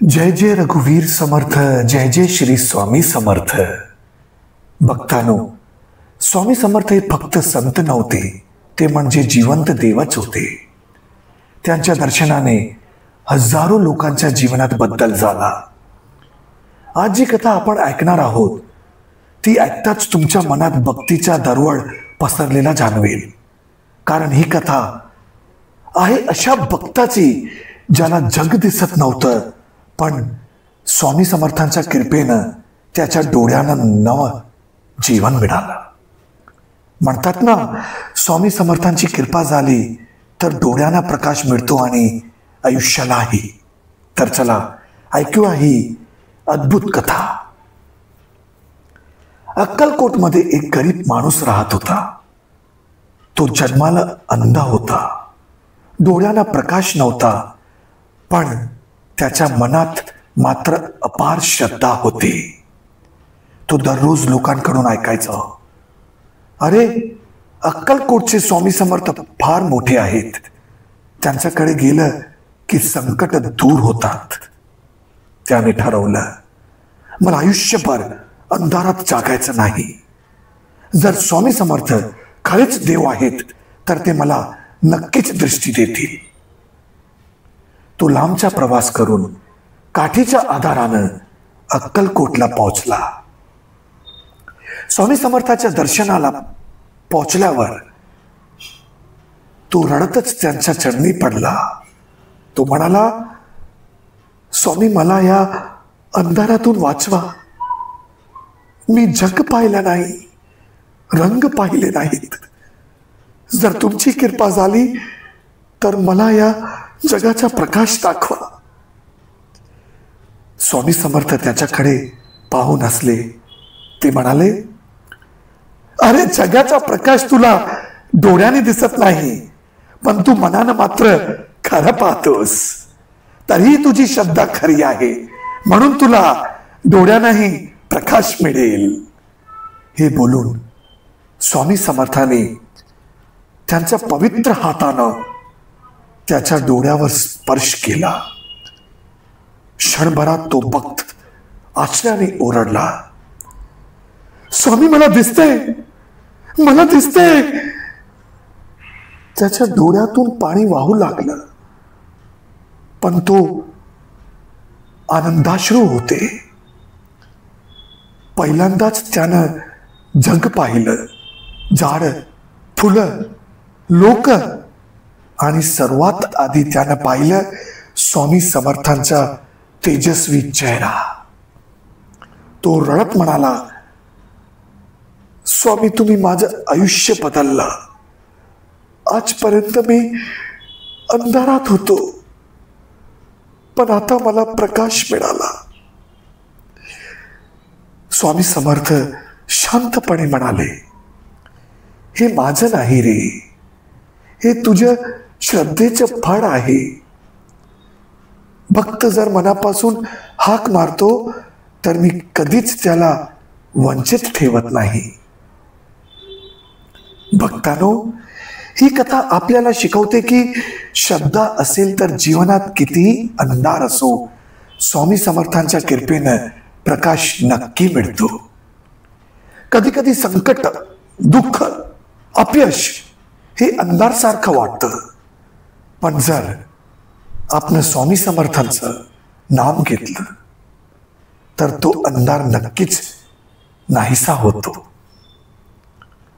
जय जय रघुवीर समर्थ, जय जय श्री स्वामी समर्थ. भक्तानो, स्वामी समर्थ हे फक्त संत नव्हते, ते म्हणजे जिवंत देवच होते. त्यांच्या दर्शनाने हजारो लोकांच्या जीवनात बदल झाला. आज जी कथा आपण ऐकणार आहोत ती ऐकताच तुमच्या मनात भक्तीचा दरवळ पसरलेला जाणवेल. कारण ही कथा आहे अशा भक्ताची ज्याला जग दिसत नव्हतं, पण स्वामी समर्थांच्या कृपेनं त्याच्या डोळ्यानं नव जीवन मिळालं. म्हणतात ना, स्वामी समर्थांची कृपा झाली तर डोळ्यांना प्रकाश मिळतो आणि आयुष्यालाही. तर चला ऐकूया ही अद्भुत कथा. अक्कलकोटमध्ये एक गरीब माणूस राहत होता. तो जन्माला अंध होता. डोळ्यांना प्रकाश नव्हता, पण त्याच्या मनात मात्र अपार श्रद्धा होती. तो दररोज लोकांकडून ऐकायचा, अरे अक्कलकोटचे स्वामी समर्थ फार मोठे आहेत, त्यांच्याकडे गेलं की संकट दूर होतात. त्याने ठरवलं, मला आयुष्यभर अंधारात जागायचं नाही. जर स्वामी समर्थ खरेच देव आहेत तर ते मला नक्कीच दृष्टी देतील. तो लांबचा प्रवास करून काठीच्या आधारानं अक्कलकोटला पोहोचला. स्वामी समर्थाच्या दर्शनाला पोहोचल्यावर तो रडतच त्यांच्या चरणी पडला. तो म्हणाला, स्वामी मला या अंधारातून वाचवा. मी जग पाहिलं नाही, रंग पाहिले नाहीत. जर तुमची कृपा झाली तर मला या जगाचा प्रकाश दाखवा. स्वामी समर्थ त्याच्याकडे पाहून हसले. ते म्हणाले, अरे जगाचा प्रकाश तुला डोळ्याने दिसत नाही, पण तू मनानं मात्र खरं पाहतोस. तरीही तुझी श्रद्धा खरी आहे, म्हणून तुला डोळ्यानंही प्रकाश मिळेल. हे बोलून स्वामी समर्थाने त्यांच्या पवित्र हातानं त्याच्या डोळ्यावर स्पर्श केला. क्षणभरात तो भक्त आश्चर्याने ओरडला, स्वामी मला दिसतंय, मला दिसतंय. त्याच्या डोळ्यातून पाणी वाहू लागलं, पण तो आनंदाश्रू होते. पहिल्यांदाच त्यानं जग पाहिलं, झाड, फुलं, लोक, आणि सर्वात आधी त्यानं पाहिलं स्वामी समर्थांचा तेजस्वी चेहरा. तो रडत म्हणाला, स्वामी तुम्ही माझं आयुष्य बदललं. आजपर्यंत मी अंधारात होतो, पण आता मला प्रकाश मिळाला. स्वामी समर्थ शांतपणे म्हणाले, हे माझं नाही रे, हे तुझ्या श्रद्धेचं फळ आहे. भक्त जर मनापासून हाक मारतो तर मी कधीच त्याला वंचित ठेवत नाही. भक्तानो, ही कथा आपल्याला शिकवते की श्रद्धा असेल तर जीवनात कितीही अंधार असो, स्वामी समर्थांच्या कृपेनं प्रकाश नक्की मिळतो. कधी कधी संकट, दुःख, अपयश हे अंधारसारखं वाटतं, पण जर आपण स्वामी समर्थांचं नाम घेतलं तर तो अंधार नक्कीच नाहीसा होतो.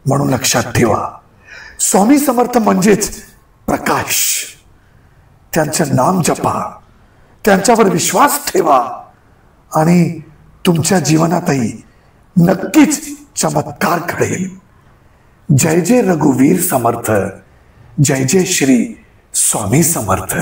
म्हणून लक्षात ठेवा, स्वामी समर्थ म्हणजेच प्रकाश. त्यांचं नाम जपा, त्यांच्यावर विश्वास ठेवा आणि तुमच्या जीवनातही नक्कीच चमत्कार घडेल. जय जय रघुवीर समर्थ, जय जय श्री स्वामी समर्थ.